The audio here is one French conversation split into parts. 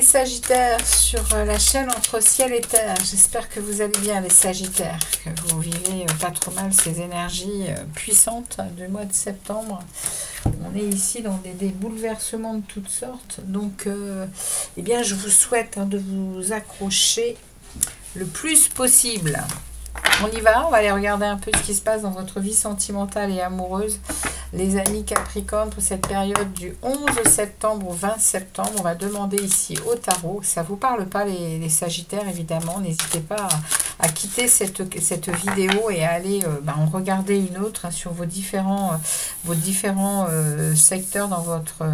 Sagittaires sur la chaîne Entre Ciel et Terre. J'espère que vous allez bien les Sagittaires, que vous vivez pas trop mal ces énergies puissantes du mois de septembre. On est ici dans des bouleversements de toutes sortes. Donc, eh bien, je vous souhaite de vous accrocher le plus possible. On y va, on va aller regarder un peu ce qui se passe dans votre vie sentimentale et amoureuse. Les amis Capricorne, pour cette période du 11 septembre au 20 septembre, on va demander ici au tarot. Ça ne vous parle pas les Sagittaires, évidemment. N'hésitez pas à quitter cette vidéo et à aller en regarder une autre sur vos différents secteurs dans votre...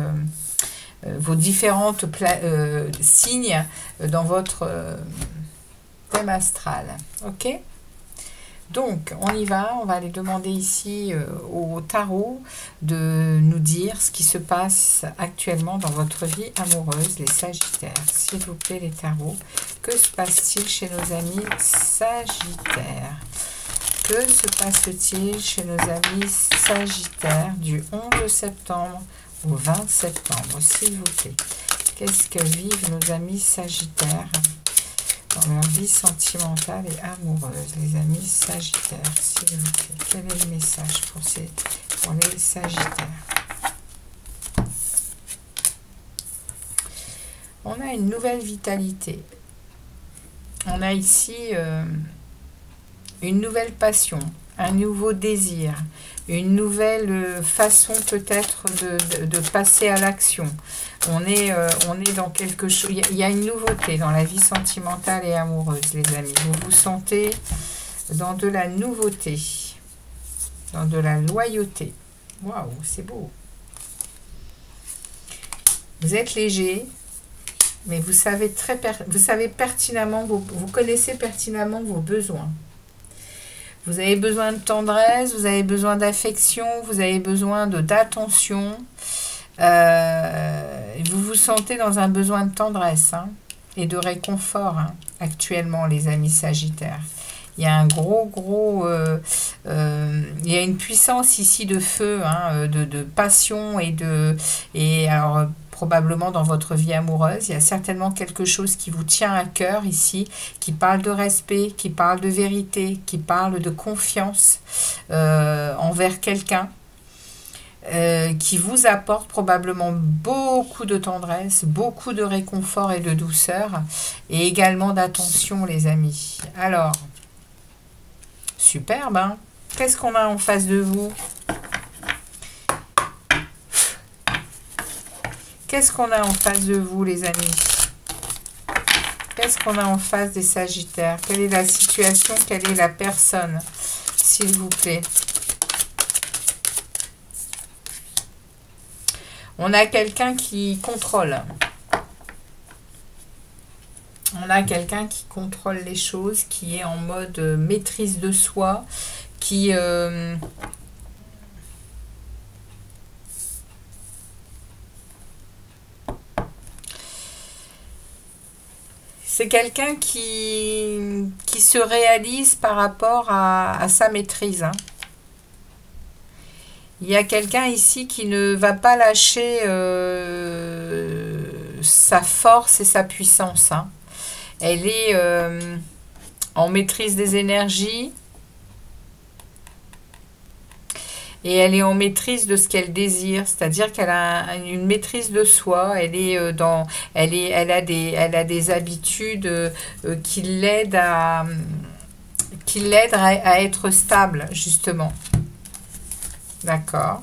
vos différentes signes dans votre thème astral. Ok ? Donc, on y va, on va aller demander ici au tarot de nous dire ce qui se passe actuellement dans votre vie amoureuse, les Sagittaires. S'il vous plaît, les tarots, que se passe-t-il chez nos amis Sagittaires? Que se passe-t-il chez nos amis Sagittaires du 11 septembre au 20 septembre, s'il vous plaît? Qu'est-ce que vivent nos amis Sagittaires dans leur vie sentimentale et amoureuse, les amis Sagittaires, s'il vous plaît? Quel est le message pour les Sagittaires? On a une nouvelle vitalité. On a ici une nouvelle passion, un nouveau désir, une nouvelle façon peut-être de passer à l'action. On est dans quelque chose, il y a une nouveauté dans la vie sentimentale et amoureuse, les amis. Vous vous sentez dans de la nouveauté, dans de la loyauté. Waouh, c'est beau. Vous êtes léger, mais vous savez pertinemment, vous connaissez pertinemment vos besoins. Vous avez besoin de tendresse, vous avez besoin d'affection, vous avez besoin d'attention. Vous vous sentez dans un besoin de tendresse et de réconfort actuellement, les amis Sagittaires. Il y a un il y a une puissance ici de feu, de passion et alors probablement dans votre vie amoureuse, il y a certainement quelque chose qui vous tient à cœur ici, qui parle de respect, qui parle de vérité, qui parle de confiance envers quelqu'un. Qui vous apporte probablement beaucoup de tendresse, beaucoup de réconfort et de douceur, et également d'attention, les amis. Alors, superbe, hein? Qu'est-ce qu'on a en face de vous? Qu'est-ce qu'on a en face de vous, les amis? Qu'est-ce qu'on a en face des Sagittaires? Quelle est la situation? Quelle est la personne, s'il vous plaît? On a quelqu'un qui contrôle. On a quelqu'un qui contrôle les choses, qui est en mode maîtrise de soi, qui... c'est quelqu'un qui se réalise par rapport à sa maîtrise, Il y a quelqu'un ici qui ne va pas lâcher sa force et sa puissance. Elle est en maîtrise des énergies et elle est en maîtrise de ce qu'elle désire, c'est-à-dire qu'elle a une maîtrise de soi. Elle est elle a des habitudes qui l'aident à être stable, justement. D'accord.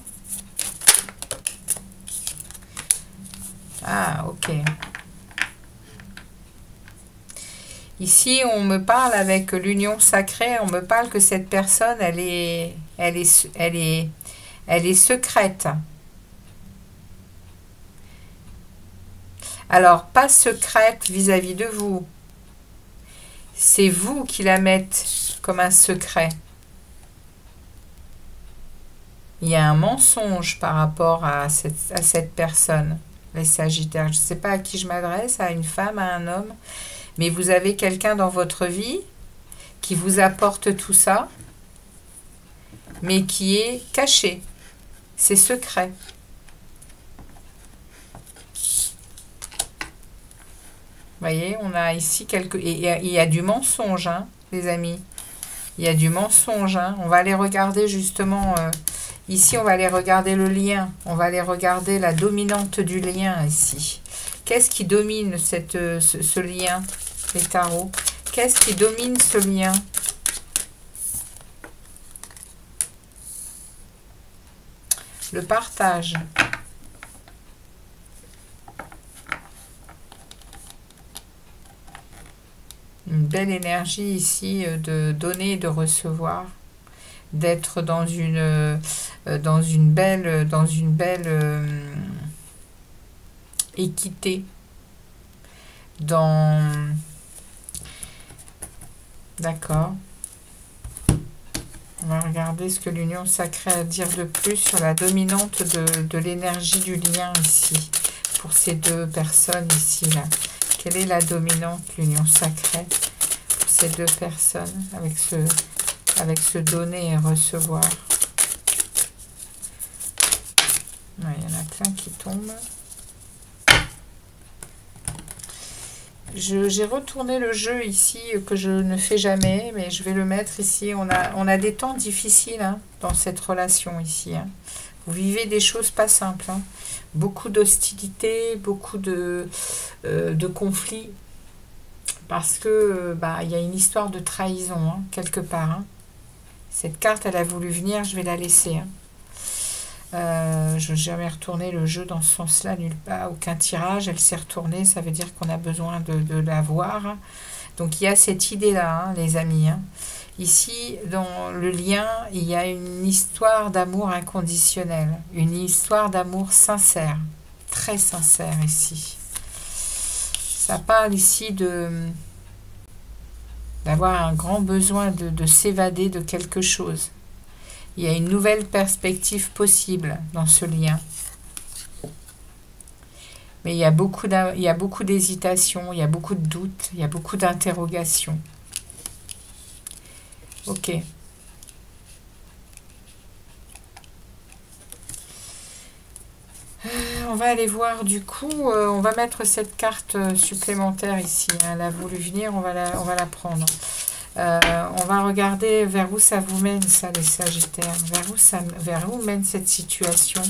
Ah, ok. Ici, on me parle avec l'union sacrée, on me parle que cette personne, elle est secrète. Alors, pas secrète vis-à-vis de vous. C'est vous qui la mettez comme un secret. Il y a un mensonge par rapport à cette personne, les Sagittaires. Je ne sais pas à qui je m'adresse, à une femme, à un homme, mais vous avez quelqu'un dans votre vie qui vous apporte tout ça, mais qui est caché. C'est secret. voyez, on a ici quelques... Et il y a du mensonge, hein, les amis. Il y a du mensonge. Hein. On va aller regarder justement... ici, on va aller regarder le lien. On va aller regarder la dominante du lien ici. Qu'est-ce qui domine ce lien, les tarots? Qu'est-ce qui domine ce lien? Le partage. Une belle énergie ici de donner et de recevoir. D'être dans une belle équité. D'accord. On va regarder ce que l'union sacrée a à dire de plus sur la dominante de l'énergie du lien ici. Pour ces deux personnes ici, là. Quelle est la dominante, l'union sacrée, pour ces deux personnes, avec ce donner et recevoir? Ouais, il y en a plein qui tombent. J'ai retourné le jeu ici, que je ne fais jamais, mais je vais le mettre ici. On a des temps difficiles hein, dans cette relation ici. Hein. Vous vivez des choses pas simples. Hein. Beaucoup d'hostilité, beaucoup de conflits. Parce que il y a une histoire de trahison, hein, quelque part. Hein. Cette carte, elle a voulu venir, je vais la laisser. Hein. Je n'ai jamais retourné le jeu dans ce sens-là, nulle part, aucun tirage, elle s'est retournée, ça veut dire qu'on a besoin de la voir. Donc il y a cette idée-là, hein, les amis. Hein. Ici, dans le lien, il y a une histoire d'amour inconditionnel, une histoire d'amour sincère, très sincère ici. Ça parle ici d'avoir un grand besoin de s'évader de quelque chose. Il y a une nouvelle perspective possible dans ce lien. Mais il y a beaucoup d'hésitation, il y a beaucoup de doutes, il y a beaucoup d'interrogations. Ok. On va aller voir du coup, on va mettre cette carte supplémentaire ici. Hein, elle a voulu venir, on va la prendre. On va regarder vers où ça vous mène, ça, les Sagittaires. Vers où mène cette situation?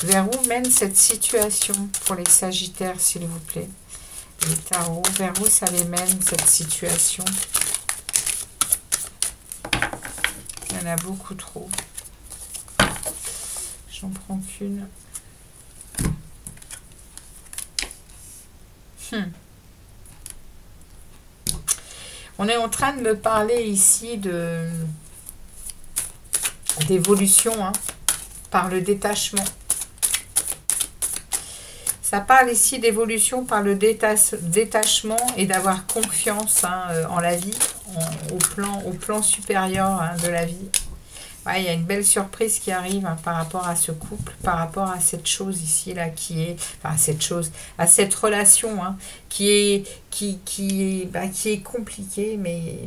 Vers où mène cette situation pour les Sagittaires, s'il vous plaît? Les tarots, vers où ça les mène, cette situation? Il y en a beaucoup trop. J'en prends qu'une. On est en train de me parler ici d'évolution hein, par le détachement. Ça parle ici d'évolution par le détachement et d'avoir confiance hein, en la vie, au plan supérieur hein, de la vie. Ouais, il y a une belle surprise qui arrive hein, par rapport à ce couple, par rapport à cette chose ici, là, qui est... Enfin, à cette relation, hein, qui est compliquée, mais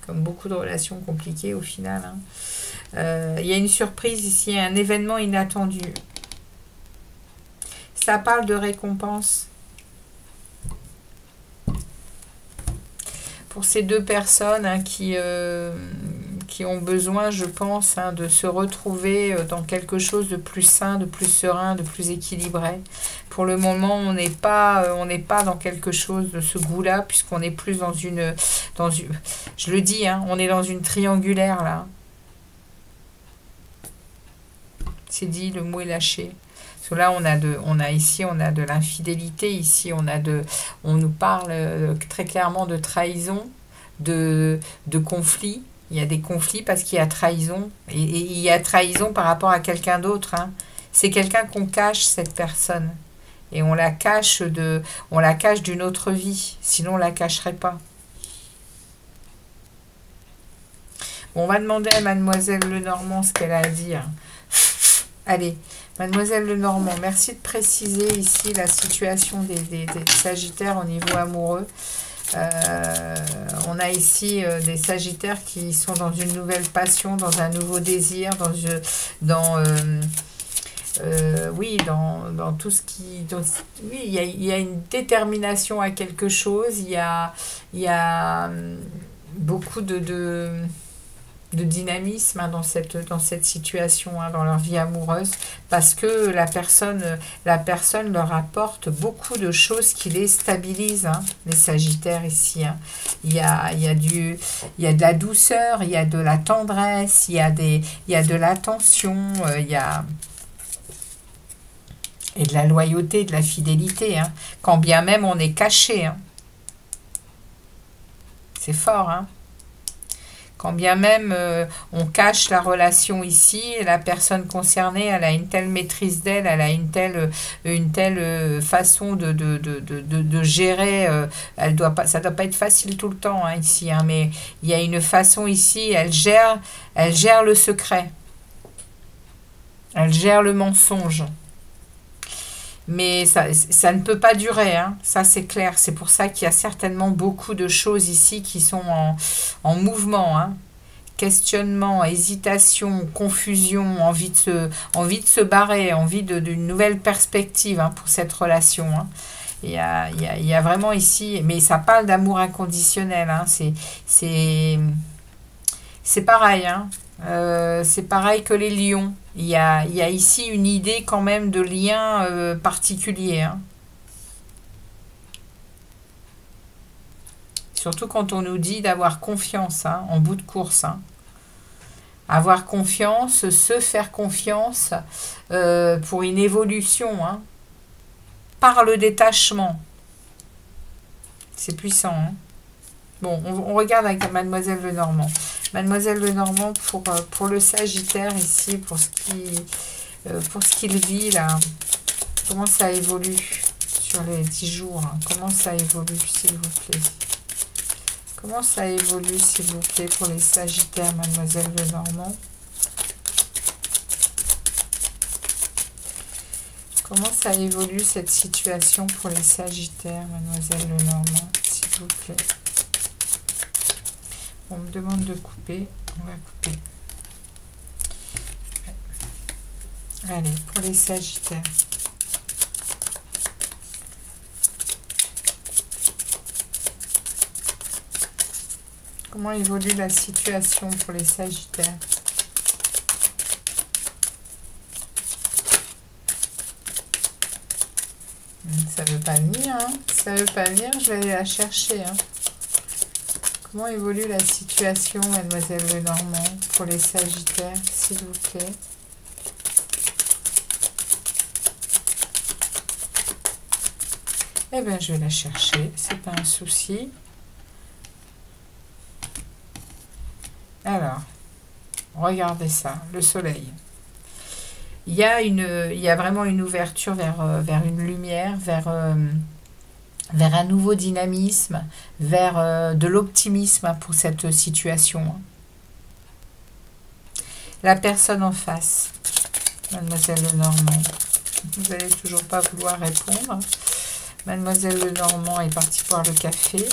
comme beaucoup de relations compliquées au final. Hein. Il y a une surprise ici, un événement inattendu. Ça parle de récompense. Pour ces deux personnes hein, qui ont besoin, je pense, hein, de se retrouver dans quelque chose de plus sain, de plus serein, de plus équilibré. Pour le moment, on n'est pas dans quelque chose de ce goût-là, puisqu'on est plus dans une... Je le dis, hein, on est dans une triangulaire, là. C'est dit, le mot est lâché. Parce que là, on a de l'infidélité, ici, on nous parle très clairement de trahison, de conflit. Il y a des conflits parce qu'il y a trahison. Et il y a trahison par rapport à quelqu'un d'autre. Hein. C'est quelqu'un qu'on cache, cette personne. Et on la cache d'une autre vie. Sinon, on ne la cacherait pas. Bon, on va demander à Mademoiselle Lenormand ce qu'elle a à dire. Allez, Mademoiselle Lenormand, merci de préciser ici la situation des Sagittaires au niveau amoureux. On a ici des Sagittaires qui sont dans une nouvelle passion, dans un nouveau désir, oui, dans tout ce qui... oui, il y a une détermination à quelque chose, il y a beaucoup de dynamisme hein, dans cette situation, hein, dans leur vie amoureuse, parce que la personne leur apporte beaucoup de choses qui les stabilisent, hein, les Sagittaires ici. Hein. Il y a de la douceur, il y a de la tendresse, il y a de l'attention, il y a... et de la loyauté, de la fidélité, hein, quand bien même on est caché. Hein. C'est fort, hein. Quand bien même on cache la relation ici, la personne concernée, elle a une telle maîtrise d'elle, elle a une telle façon de gérer. Ça doit pas être facile tout le temps hein, ici, hein, mais il y a une façon ici, elle gère le secret. Elle gère le mensonge. Mais ça ne peut pas durer, hein. Ça c'est clair. C'est pour ça qu'il y a certainement beaucoup de choses ici qui sont en mouvement. Hein. Questionnement, hésitation, confusion, envie de se barrer, envie d'une nouvelle perspective hein, pour cette relation. Hein. Il y a vraiment ici, mais ça parle d'amour inconditionnel. Hein. C'est pareil, hein. C'est pareil que les lions. Il y a ici une idée quand même de lien particulier. Hein. Surtout quand on nous dit d'avoir confiance hein, en bout de course. Hein. Avoir confiance, se faire confiance pour une évolution. Hein. Par le détachement. C'est puissant. Hein. Bon, on regarde avec Mademoiselle Lenormand. Mademoiselle Lenormand pour le Sagittaire ici, pour ce qu'il vit là. Comment ça évolue sur les 10 jours hein. Comment ça évolue, s'il vous plaît? Comment ça évolue, s'il vous plaît, pour les Sagittaires, Mademoiselle Lenormand? Comment ça évolue cette situation pour les Sagittaires, Mademoiselle Lenormand, s'il vous plaît? On me demande de couper, on va couper. Allez, pour les Sagittaires. Comment évolue la situation pour les Sagittaires? Ça veut pas venir, hein. Ça veut pas venir, je vais aller la chercher, hein. Comment évolue la situation, Mademoiselle Lenormand, pour les Sagittaires, s'il vous plaît? Eh bien, je vais la chercher, c'est pas un souci. Alors, regardez ça, le soleil. Il y a vraiment une ouverture vers une lumière, vers un nouveau dynamisme, vers de l'optimisme pour cette situation. La personne en face, Mademoiselle Lenormand, vous n'allez toujours pas vouloir répondre. Mademoiselle Lenormand est partie boire le café.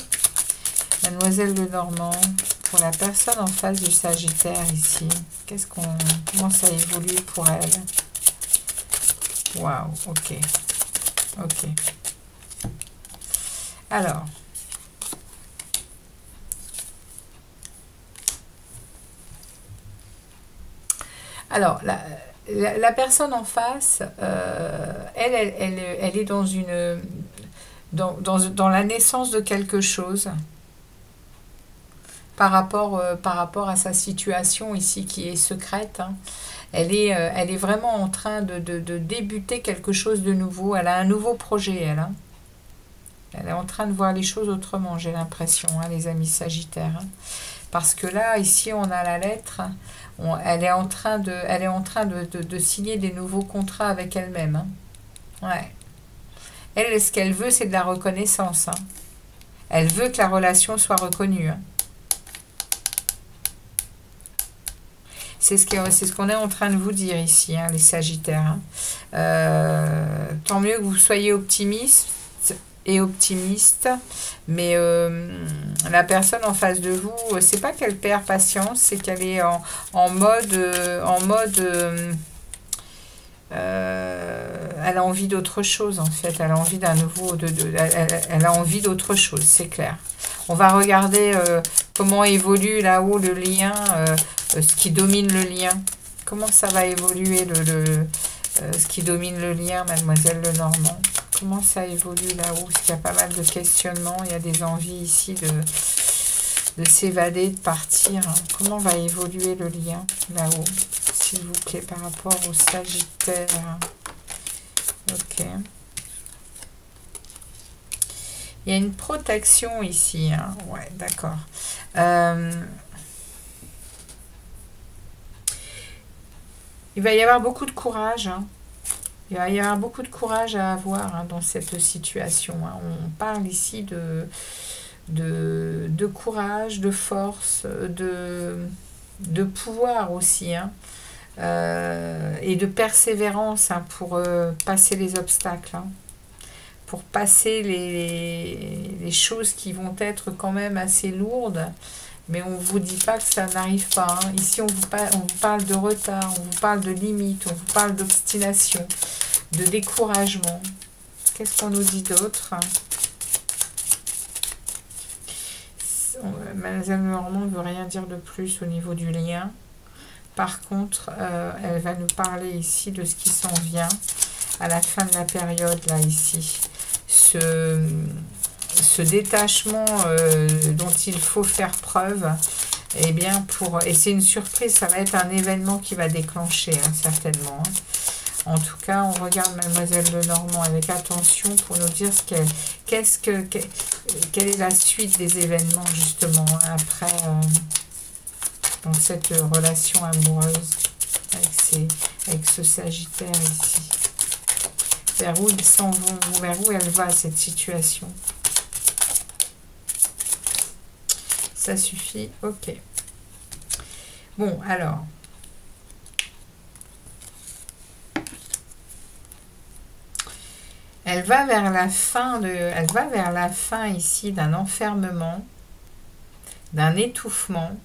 Mademoiselle Lenormand, pour la personne en face du Sagittaire ici, comment ça évolue pour elle? Waouh, ok. Ok. Alors, la personne en face, elle est dans la naissance de quelque chose par rapport à sa situation ici qui est secrète. Hein. Elle est vraiment en train de débuter quelque chose de nouveau. Elle a un nouveau projet, elle. Hein. Elle est en train de voir les choses autrement, j'ai l'impression, hein, les amis Sagittaires. Hein. Parce que là, ici, on a la lettre. Elle est en train de signer des nouveaux contrats avec elle-même. Hein. Ouais. Elle, ce qu'elle veut, c'est de la reconnaissance. Hein. Elle veut que la relation soit reconnue. Hein. C'est ce qu'on est en train de vous dire ici, hein, les Sagittaires. Hein. Tant mieux que vous soyez optimiste, mais la personne en face de vous, c'est pas qu'elle perd patience, c'est qu'elle est en mode elle a envie d'autre chose, en fait. Elle a envie d'un nouveau... elle a envie d'autre chose, c'est clair. On va regarder comment évolue là-haut le lien, ce qui domine le lien. Comment ça va évoluer ce qui domine le lien, Mademoiselle Lenormand? Comment ça évolue là-haut? Parce qu'il y a pas mal de questionnements. Il y a des envies ici de s'évader, de partir. Comment va évoluer le lien là-haut, s'il vous plaît, par rapport au Sagittaire? Ok. Il y a une protection ici. Hein. Ouais, d'accord. Il va y avoir beaucoup de courage. Hein. Il va y avoir beaucoup de courage à avoir hein, dans cette situation. Hein. On parle ici de courage, de force, de pouvoir aussi. Hein. Et de persévérance hein, pour passer les obstacles. Hein. Pour passer les choses qui vont être quand même assez lourdes. Mais on ne vous dit pas que ça n'arrive pas. Hein. Ici, on vous parle de retard, on vous parle de limite, on vous parle d'obstination, de découragement. Qu'est-ce qu'on nous dit d'autre? Mademoiselle Normand ne veut rien dire de plus au niveau du lien. Par contre, elle va nous parler ici de ce qui s'en vient à la fin de la période, là, ici. Ce détachement dont il faut faire preuve, eh bien et c'est une surprise, ça va être un événement qui va déclencher, hein, certainement. Hein. En tout cas, on regarde Mademoiselle Lenormand avec attention pour nous dire quelle est la suite des événements, justement, après, dans cette relation amoureuse avec ce Sagittaire ici. Vers où ils s'en vont, vers où elle va, cette situation. Ça suffit, ok. Bon, alors. Elle va vers la fin ici d'un enfermement, d'un étouffement,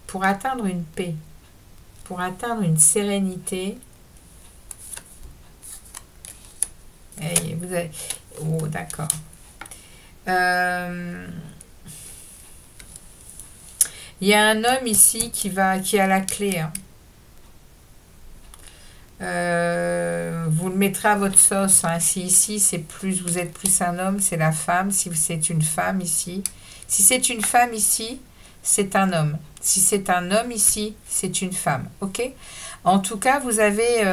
pour atteindre une paix, pour atteindre une sérénité. Et vous avez... Oh, d'accord. Il y a un homme ici qui a la clé. Hein. Vous le mettrez à votre sauce. Hein. Si ici, vous êtes plus un homme, c'est la femme. Si c'est une femme ici. Si c'est une femme ici, c'est un homme. Si c'est un homme ici, c'est une femme. Ok? En tout cas, vous avez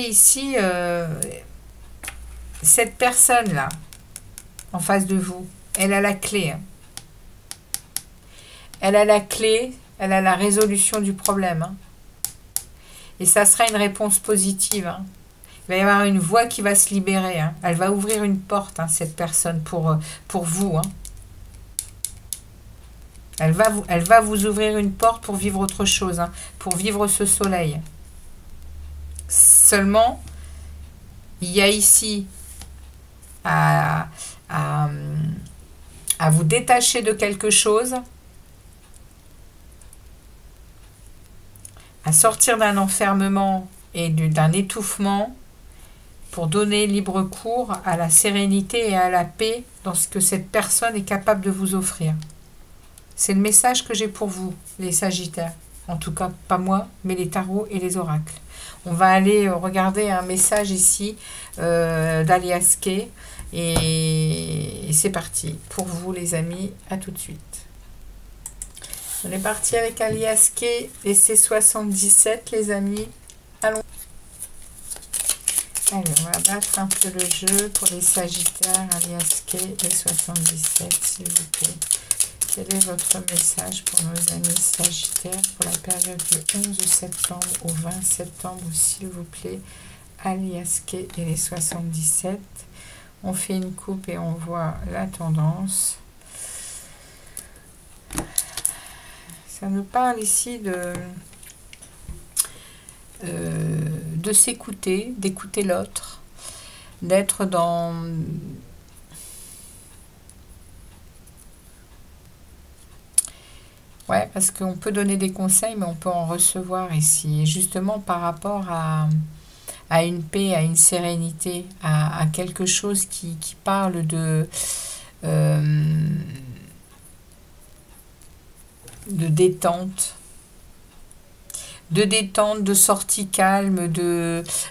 ici cette personne-là en face de vous. Elle a la clé. Hein. Elle a la clé, elle a la résolution du problème. Hein. Et ça sera une réponse positive. Hein. Il va y avoir une voie qui va se libérer. Hein. Elle va ouvrir une porte, hein, cette personne, pour vous. Hein. Elle va vous ouvrir une porte pour vivre autre chose, hein, pour vivre ce soleil. Seulement, il y a ici à vous détacher de quelque chose, à sortir d'un enfermement et d'un étouffement pour donner libre cours à la sérénité et à la paix dans ce que cette personne est capable de vous offrir. C'est le message que j'ai pour vous, les Sagittaires. En tout cas, pas moi, mais les tarots et les oracles. On va aller regarder un message ici d'Alias Kay. Et c'est parti pour vous, les amis. À tout de suite. On est parti avec Alias Kay et ses 77, les amis. Allons. Allez, on va battre un peu le jeu pour les Sagittaires. Alias Kay et 77, s'il vous plaît. Quel est votre message pour nos amis Sagittaires pour la période du 11 septembre au 20 septembre, s'il vous plaît? Alias Kay et les 77. On fait une coupe et on voit la tendance. Ça nous parle ici de s'écouter, d'écouter l'autre, d'être dans... Ouais, parce qu'on peut donner des conseils, mais on peut en recevoir ici. Et justement, par rapport à une paix, à une sérénité, à quelque chose qui parle euh, de détente, de sortie calme,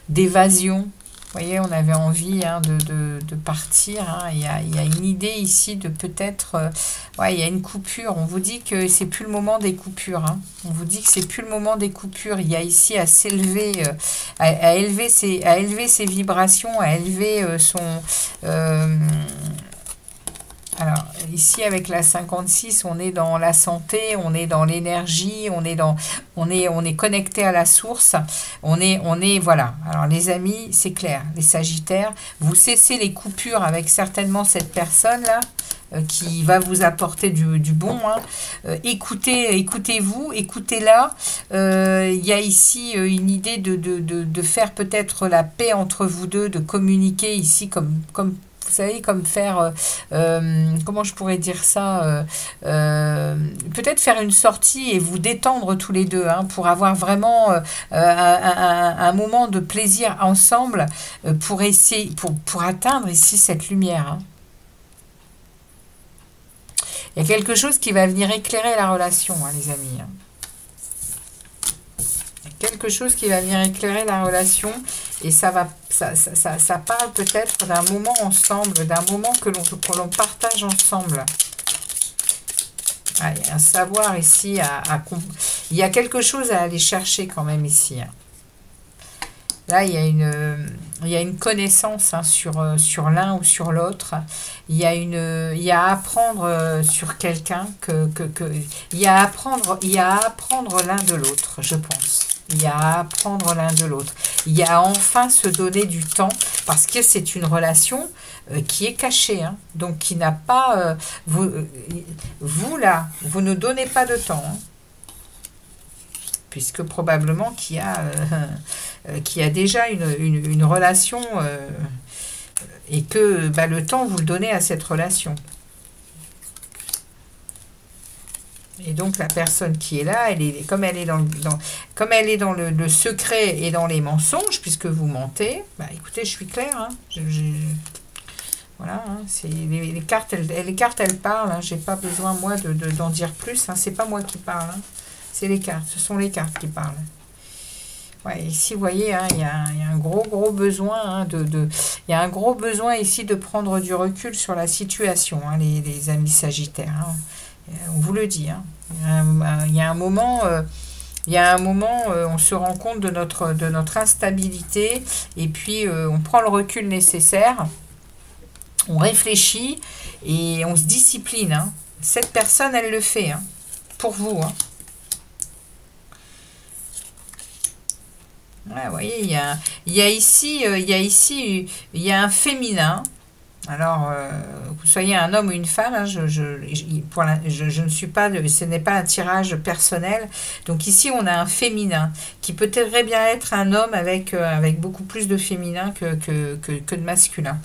d'évasion. Vous voyez, on avait envie hein, de partir. Hein. Il y a une idée ici de peut-être... ouais, il y a une coupure. On vous dit que c'est plus le moment des coupures. Hein. On vous dit que c'est plus le moment des coupures. Il y a ici à s'élever, à élever ses vibrations, à élever alors, ici, avec la 56, on est dans la santé, on est dans l'énergie, on est connecté à la source, voilà. Alors, les amis, c'est clair, les Sagittaires, vous cessez les coupures avec certainement cette personne-là, qui va vous apporter du bon. Hein. Écoutez-vous, écoutez-la. Il y a ici une idée de faire peut-être la paix entre vous deux, de communiquer ici comme vous savez, comme faire, comment je pourrais dire ça, peut-être faire une sortie et vous détendre tous les deux, hein, pour avoir vraiment un moment de plaisir ensemble, pour essayer, pour atteindre ici cette lumière. Hein. Il y a quelque chose qui va venir éclairer la relation, hein, les amis. Hein. Quelque chose qui va venir éclairer la relation et ça parle peut-être d'un moment ensemble, d'un moment que l'on partage ensemble. Ah, il y a un savoir ici, il y a quelque chose à aller chercher quand même ici. Hein. Là, il y a une connaissance hein, sur l'un ou sur l'autre. Il y a à apprendre sur quelqu'un il y a à apprendre l'un de l'autre, je pense. Il y a à apprendre l'un de l'autre. Il y a à enfin se donner du temps parce que c'est une relation qui est cachée. Hein, donc, qui n'a pas... vous, là, vous ne donnez pas de temps. Hein, puisque probablement qu'il y a déjà une relation et que bah, le temps, vous le donnez à cette relation. Et donc, la personne qui est là, comme elle est dans le secret et dans les mensonges, puisque vous mentez, bah, écoutez, je suis claire. Hein, voilà, hein, les cartes, elles parlent. Hein, j'ai pas besoin, moi, d'en dire plus. Hein, c'est pas moi qui parle. Hein, c'est les cartes. Ce sont les cartes qui parlent. Ouais, ici, vous voyez, hein, il y a un gros besoin. Hein, il y a un gros besoin ici de prendre du recul sur la situation, hein, les amis Sagittaires. Hein. On vous le dit. Hein. Il y a un moment, on se rend compte de notre instabilité et puis on prend le recul nécessaire, on réfléchit et on se discipline. Hein. Cette personne, elle le fait hein, pour vous. Hein. Ouais, vous voyez, il y a ici un féminin. Alors, que vous soyez un homme ou une femme, hein, je ne suis pas, ce n'est pas un tirage personnel. Donc ici, on a un féminin qui peut très bien être un homme avec beaucoup plus de féminin que de masculin,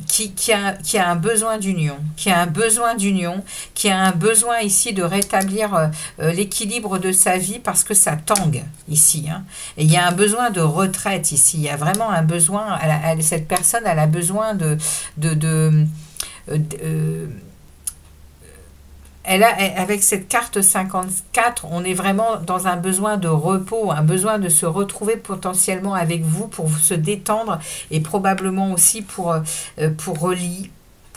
qui a un besoin d'union, qui a un besoin ici de rétablir l'équilibre de sa vie parce que ça tangue ici. Hein. Et il y a un besoin de retraite ici. Il y a vraiment un besoin, cette personne, elle a besoin avec cette carte 54, on est vraiment dans un besoin de repos, un besoin de se retrouver potentiellement avec vous pour se détendre et probablement aussi pour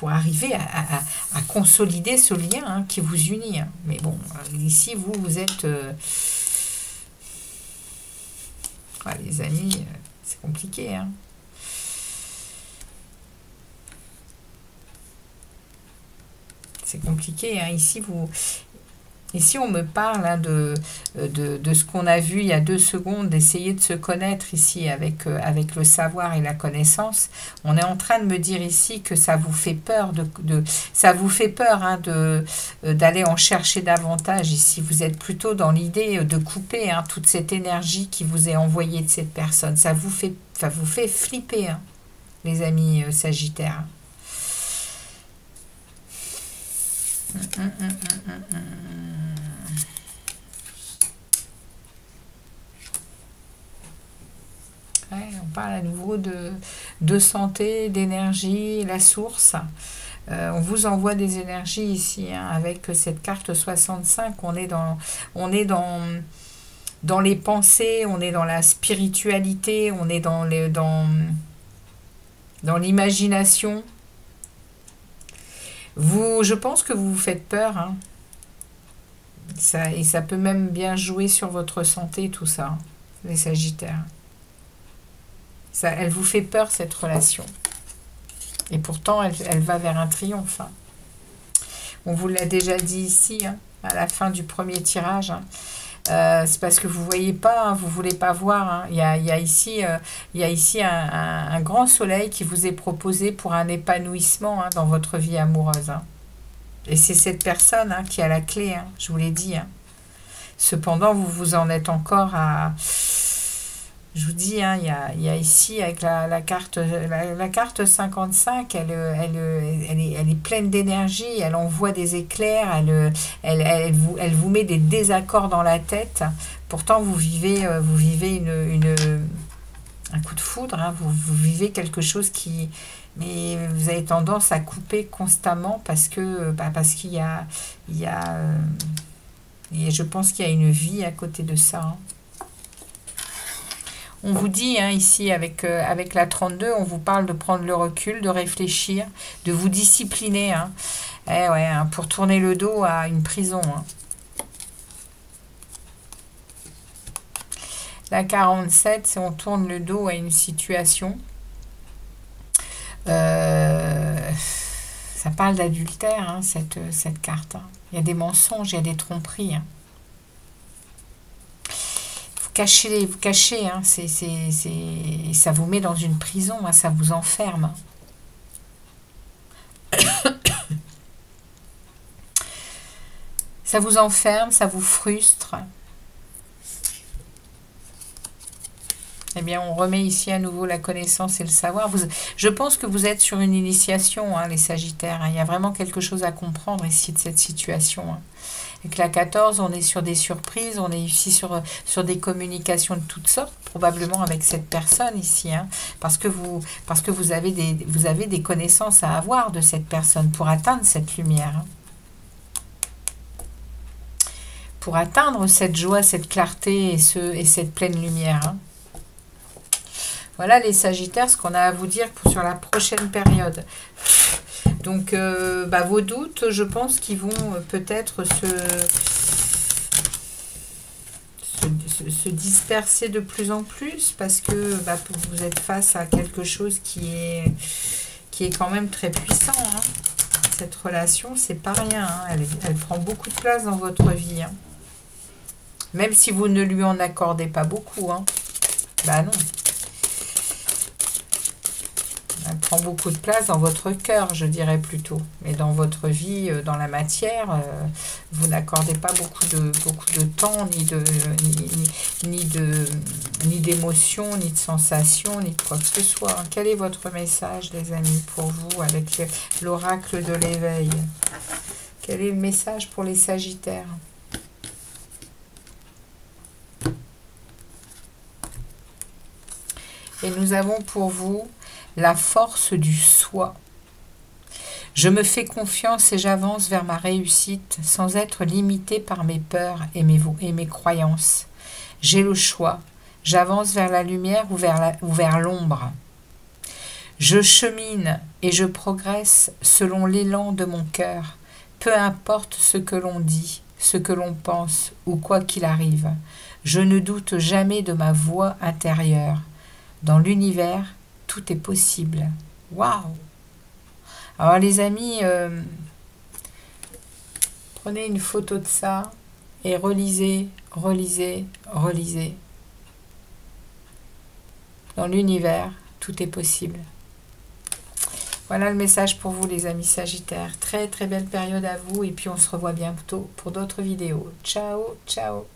arriver à consolider ce lien hein, qui vous unit. Hein. Mais bon, ici, vous êtes... ouais, les amis, c'est compliqué, hein. C'est compliqué. Hein. Ici, on me parle hein, de ce qu'on a vu il y a 2 secondes, d'essayer de se connaître ici avec le savoir et la connaissance. On est en train de me dire ici que ça vous fait peur ça vous fait peur hein, d'aller en chercher davantage. Ici, vous êtes plutôt dans l'idée de couper hein, toute cette énergie qui vous est envoyée de cette personne. Ça vous fait flipper, hein, les amis Sagittaires. Ouais, on parle à nouveau de santé, d'énergie, la source. On vous envoie des énergies ici, hein, avec cette carte 65. On est dans les pensées, on est dans la spiritualité, on est dans l'imagination. Je pense que vous vous faites peur, hein. Et ça peut même bien jouer sur votre santé, tout ça, hein, les Sagittaires. Elle vous fait peur, cette relation. Et pourtant, elle va vers un triomphe, hein. On vous l'a déjà dit ici, hein, à la fin du premier tirage, hein. C'est parce que vous ne voyez pas, hein, vous ne voulez pas voir, hein. Il y a ici un grand soleil qui vous est proposé pour un épanouissement, hein, dans votre vie amoureuse, hein. Et c'est cette personne, hein, qui a la clé, hein, je vous l'ai dit, hein. Cependant, vous en êtes encore à... Je vous dis, hein, il y a ici, avec la carte 55, elle est pleine d'énergie, elle envoie des éclairs, elle vous met des désaccords dans la tête. Pourtant, vous vivez un coup de foudre, hein, vous vivez quelque chose qui... Mais vous avez tendance à couper constamment parce qu'il y a je pense qu'il y a une vie à côté de ça, hein. On vous dit, hein, ici, avec la 32, on vous parle de prendre le recul, de réfléchir, de vous discipliner, hein. Eh ouais, hein, pour tourner le dos à une prison, hein. La 47, c'est on tourne le dos à une situation. Ça parle d'adultère, hein, cette carte, hein. Il y a des mensonges, il y a des tromperies, hein. Vous cachez, hein, ça vous met dans une prison, hein, ça vous enferme. Ça vous enferme, ça vous frustre. Eh bien, on remet ici à nouveau la connaissance et le savoir. Je pense que vous êtes sur une initiation, hein, les Sagittaires, hein. Il y a vraiment quelque chose à comprendre ici de cette situation, hein. Avec la 14, on est sur des surprises, on est ici sur des communications de toutes sortes, probablement avec cette personne ici, hein, parce que vous avez des connaissances à avoir de cette personne pour atteindre cette lumière, hein. Pour atteindre cette joie, cette clarté et cette pleine lumière, hein. Voilà les Sagittaires, ce qu'on a à vous dire sur la prochaine période. Donc, vos doutes, je pense qu'ils vont peut-être se disperser de plus en plus parce que vous êtes face à quelque chose qui est quand même très puissant, hein. Cette relation, c'est pas rien, hein. Elle prend beaucoup de place dans votre vie, hein. Même si vous ne lui en accordez pas beaucoup, hein. Bah non. Elle prend beaucoup de place dans votre cœur, je dirais plutôt. Mais dans votre vie, dans la matière, vous n'accordez pas beaucoup de temps, ni d'émotions, ni de sensations, ni de quoi que ce soit. Quel est votre message, les amis, pour vous, avec l'oracle de l'éveil? Quel est le message pour les Sagittaires? Et nous avons pour vous la force du soi. Je me fais confiance et j'avance vers ma réussite sans être limité par mes peurs et mes croyances. J'ai le choix. J'avance vers la lumière ou vers l'ombre. Je chemine et je progresse selon l'élan de mon cœur. Peu importe ce que l'on dit, ce que l'on pense ou quoi qu'il arrive. Je ne doute jamais de ma voix intérieure. Dans l'univers, tout est possible. Waouh! Alors les amis, prenez une photo de ça et relisez, relisez, relisez. Dans l'univers, tout est possible. Voilà le message pour vous, les amis Sagittaires. Très très belle période à vous et puis on se revoit bientôt pour d'autres vidéos. Ciao, ciao!